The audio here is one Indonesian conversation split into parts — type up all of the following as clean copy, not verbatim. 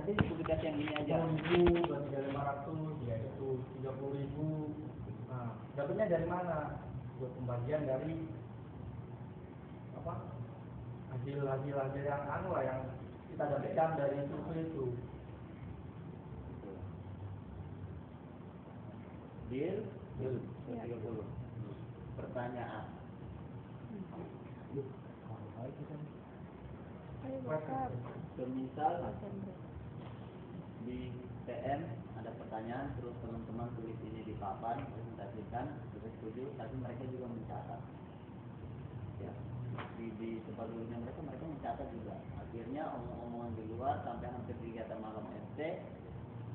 nanti dikasih yang ini aja. 10.000 berarti dari 500 ya itu 30.000. Nah, dapatnya dari mana? Buat pembagian dari apa? Hasil yang anu lah yang kita dapatkan dari survei itu. Deal 30. Pertanyaan. Semisal di TM ada pertanyaan, terus teman-teman tulis ini di papan, presentasikan, terus setuju, tapi mereka juga mencatat. Ya, di tempat tulisnya mereka mencatat juga. Akhirnya omong-omongan di luar sampai hampir kegiatan malam FT,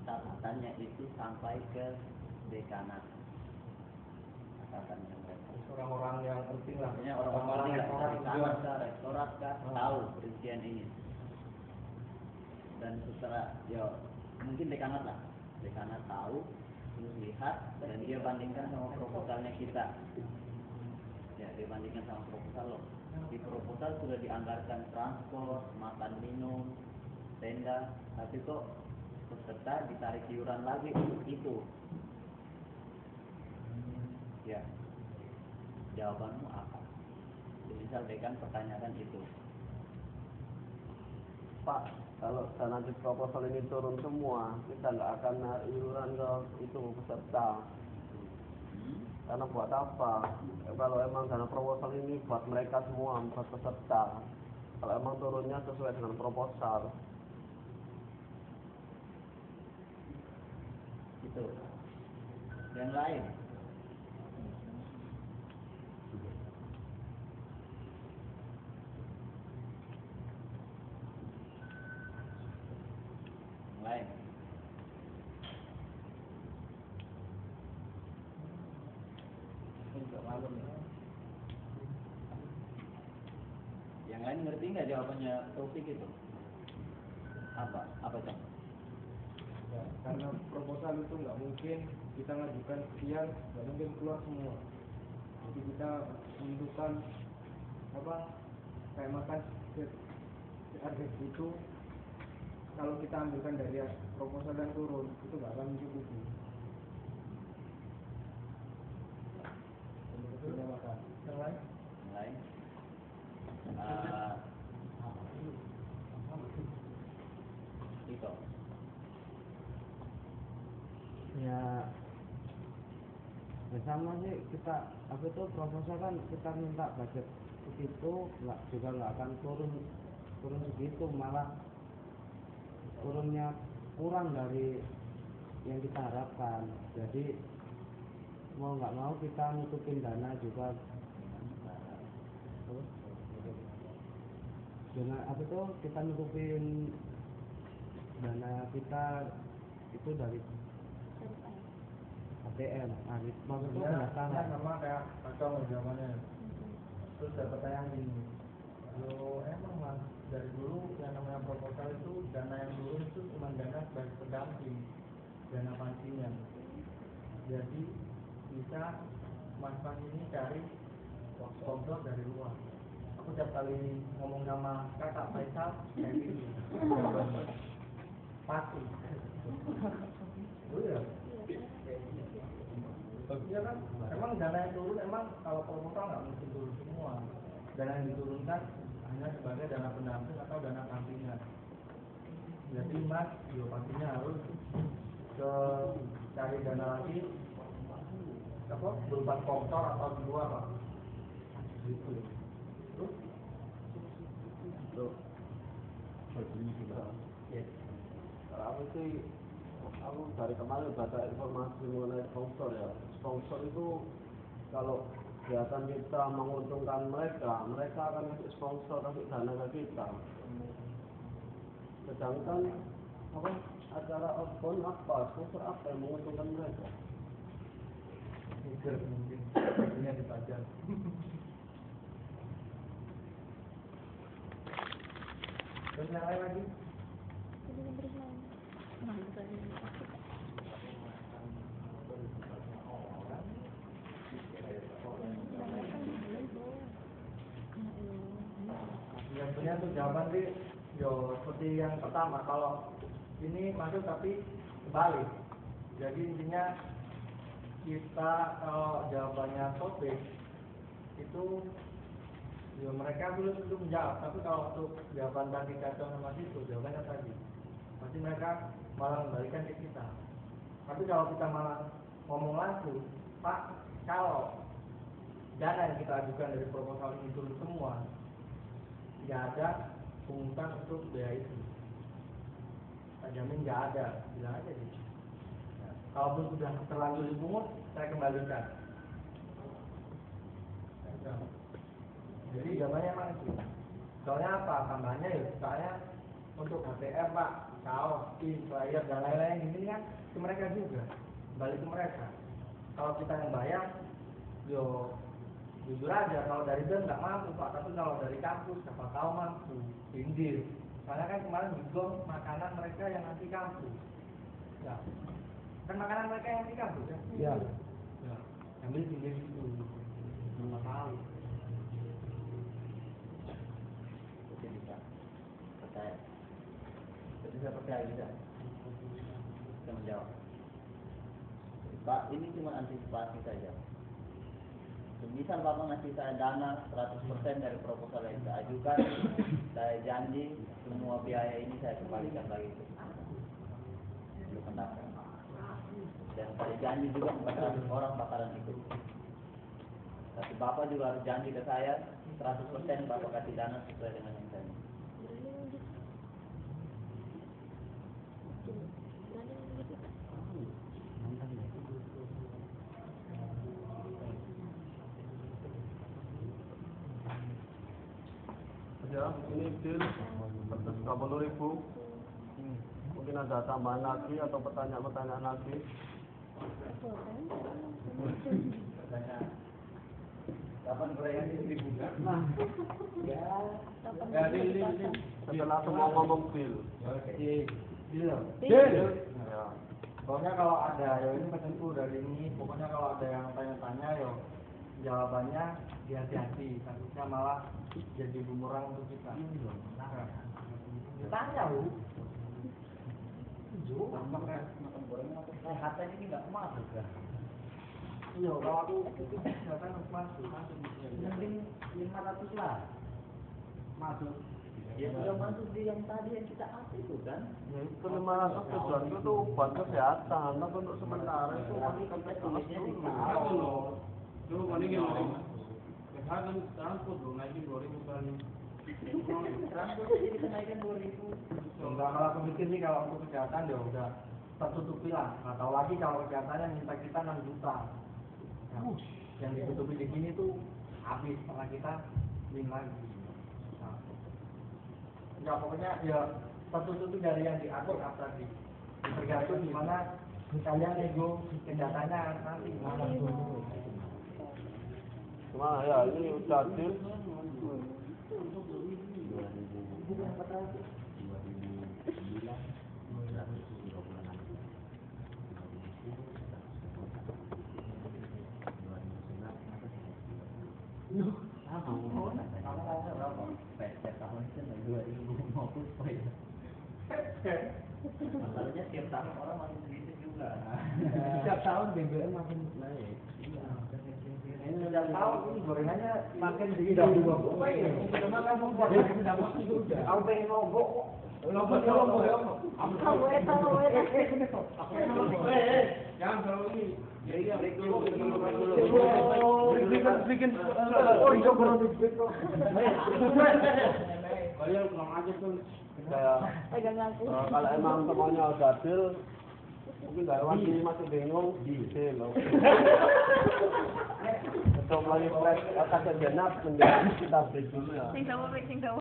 catatannya itu sampai ke dekanat. Catatannya mereka. Orang-orang yang penting lah. Orang-orang restoran tahu perincian ini. Dan setelah ya mungkin dekanat tahu, terus lihat dan dia bandingkan sama proposalnya kita. Ya, dia bandingkan sama proposal loh. Di proposal sudah dianggarkan transport, makan minum, tenda, tapi kok peserta ditarik iuran lagi untuk itu. Ya, jawabanmu apa? Misal dekan pertanyakan itu. Pak, kalau nanti proposal ini turun semua, kita nggak akan narik iuran ke itu peserta. Karena buat apa? Kalau emang dana proposal ini buat mereka semua, buat peserta. Kalau emang turunnya sesuai dengan proposal. Itu. Yang lain. Yang lain ngerti nggak jawabannya Taufik itu? Apa contoh? Ya, karena proposal itu nggak mungkin kita ngajukan sekian, nggak mungkin keluar semua. Jadi kita menentukan apa kayak makan harga itu. Kalau kita ambilkan dari proposal yang turun itu nggak akan mencukupi. Yang lain? Itu. Ya sama sih kita proposal kan kita minta budget itu nggak akan turun segitu, malah turunnya kurang dari yang kita harapkan. Jadi mau nggak mau kita nutupin dana juga. Kita nutupin dana kita itu dari ATM. Maksudnya pendaftaran sama kayak kacau zamannya. Terus ada pertanyaan gini, lo emang mas dari dulu yang namanya proposal itu dana yang turun itu cuma dana sebagai pendamping, dana pancinya. Jadi bisa mas ini cari sponsor dari luar. Aku tiap kali ngomong sama kakak Faisal kayak gini, pasti. Oh iya. Iya kan, emang dana yang turun emang kalau proposal nggak mungkin turun semua. Dana yang diturunkan hanya sebagai dana pendamping atau dana sampingan. Jadi mas, pastinya harus cari dana lagi, berupa sponsor atau di luar pak. Gitu. Terus? Yes. Kalau aku dari kemarin baca informasi mengenai sponsor ya. Sponsor itu kalau kegiatan kita menguntungkan mereka akan kasih sponsor, kasih dana ke kita. Sedangkan acara outbound sponsor apa yang menguntungkan mereka? Mungkin ini dipajang. Terus yang lain lagi? Ya sebenarnya untuk jawaban sih seperti yang pertama, kalau ini masuk tapi kebalik. Jadi intinya kita kalau jawabannya topik itu ya mereka belum tentu menjawab, tapi kalau untuk jawaban tadi kacau sama itu jawabannya tadi pasti mereka malah membalikan ke kita. Tapi kalau kita malah ngomong langsung, Pak, kalau dana yang kita ajukan dari proposal ini turun semua, nggak ada pungutan untuk biaya itu. Saya jamin nggak ada, bilang aja gitu. Nah, kalaupun sudah terlanjur dipungut, saya kembalikan. Jadi jawabannya emang itu. Soalnya apa? Tambahnya ya, misalnya untuk HTR Pak, kaos, pin, flyer dan lain-lain ini kan ke mereka juga, balik ke mereka. Kalau kita yang bayar, yo jujur aja kalau dari BEM nggak mampu Pak, tapi kalau dari kampus siapa tahu mampu, sindir. Soalnya kan kemarin digong makanan mereka yang anti kampus, ya kan makanan mereka yang anti kampus ya. Iya. Ya, ambil sindir itu, nggak tahu. Jadi bisa percaya. Jadi bisa percaya bisa. Bisa menjawab. Pak, ini cuma antisipasi saja. Misal Bapak ngasih saya dana 100% dari proposal yang saya ajukan, saya janji semua biaya ini saya kembalikan lagi ke pendaftar. Dan saya janji juga 400 orang bakalan ikut. Tapi Bapak juga harus janji ke saya 100% Bapak kasih dana sesuai dengan yang saya minta. Ya, ini deal 180.000. Mungkin ada tambahan lagi atau pertanyaan-pertanyaan lagi. Kapan proyek ini dibuka? Ya, deal. Setelah semua ngomong deal. Deal. Ya. Pokoknya kalau ada ya ini pesanku dari ini, pokoknya kalau ada yang tanya-tanya yo jawabannya hati-hati, takutnya malah jadi bumerang untuk kita. Tanya lu. Makan goreng atau kesehatan ini nggak masuk kan? Iya, kalau aku itu kesehatan harus masuk. Mungkin 500 lah masuk. Ya sudah masuk di yang tadi yang kita atur itu kan? Ya itu 500 tujuan itu buat kesehatan, tapi untuk sementara itu Tapi kita tulisnya di dulu. Coba paling yang kesehatan transport dong naikin 2.000 kali. transport jadi kita naikkan 2.000. Enggak, kalau aku mikir sih kalau untuk kesehatan ya udah tertutupi lah. Nggak tahu lagi kalau kesehatannya minta kita 6 juta. Nah, yang ditutupi di sini tuh habis karena kita win lagi. Nah, ya pokoknya ya tertutupi dari yang diatur tadi. Tergantung gimana kalian nego kesehatannya nanti gimana. Cuma ya ini udah deal. Masalahnya tiap tahun orang masih sedikit juga. Setiap tahun BBM makin naik. Setiap tahun ini gorengannya makin tidak berubah. Cuma kan membuat sudah masuk sudah. Aku pengen lombok kok. Lombok. Jangan terlalu ini. Jadi break dulu. Bikin Kalian pulang aja tuh. kalau emang semuanya udah deal, mungkin nggak masih bingung deal. Untuk lagi flash kata jenap, kita break dulu ya. Sing sama, sing sama.